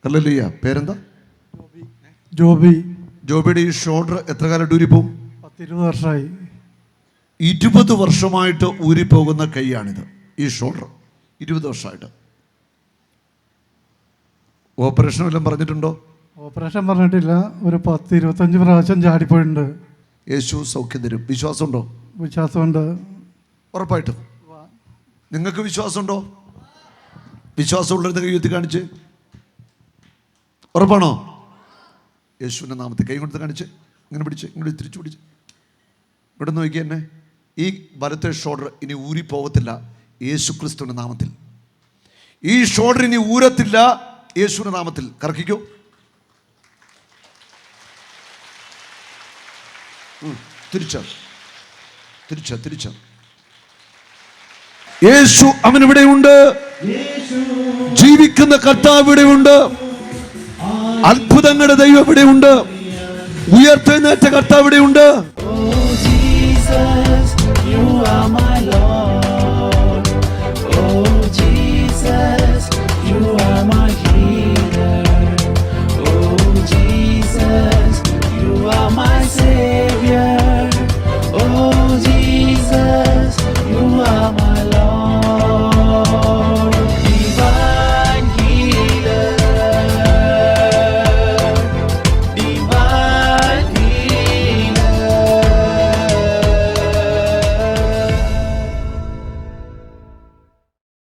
Hallelujah. പേരെന്താ? ജോബി. ജോബിയുടെ ഈ shoulder എത്ര കാലമായിട്ട് ഊരിപ്പോവും? 10-20 വർഷമായി. 20 വർഷമായിട്ട് ഊരിപ്പോകുന്ന കൈയാണിത്. ഈ ഷോൾഡർ 20 വർഷമായിട്ട്. ഓപ്പറേഷൻ വല്ലതും പറഞ്ഞിട്ടുണ്ടോ? ഓപ്പറേഷൻ പറഞ്ഞിട്ടില്ല. ഒരു 10-25 പ്രാവശ്യം ചാടിപ്പോയിട്ടുണ്ട്. യേശു സൗഖ്യം തരും. വിശ്വാസമുണ്ടോ? വിശ്വാസമുണ്ട്. ഉറപ്പായിട്ടും. നിങ്ങൾക്ക് വിശ്വാസമുണ്ടോ? വിശ്വാസമുള്ളത് കൈ ഉയർത്തി കാണിച്ച്. ഉറപ്പാണോ? യേശുവിൻ്റെ നാമത്തിൽ കൈ കൊടുത്ത് കാണിച്ച്. ഇങ്ങനെ പിടിച്ച്, ഇങ്ങോട്ട് തിരിച്ചു പിടിച്ച്. ഇവിടെ നോക്കി എന്നെ. ഈ വലത്തെ ഷോൾഡർ ഇനി ഊരിപ്പോകത്തില്ല യേശു ക്രിസ്തുവിൻ്റെ നാമത്തിൽ. ഈ ഷോൾഡർ ഇനി ഊരത്തില്ല യേശുവിൻ്റെ നാമത്തിൽ. കറക്കിക്കോ. തിരിച്ച യേശു അവനിവിടെയുണ്ട്. ജീവിക്കുന്ന കർത്താവ് ഇവിടെയുണ്ട്. അത്ഭുതങ്ങളുടെ ദൈവം ഇവിടെയുണ്ട്. ഉയർത്തെഴുന്നേറ്റ കർത്താവ് ഇവിടെയുണ്ട്.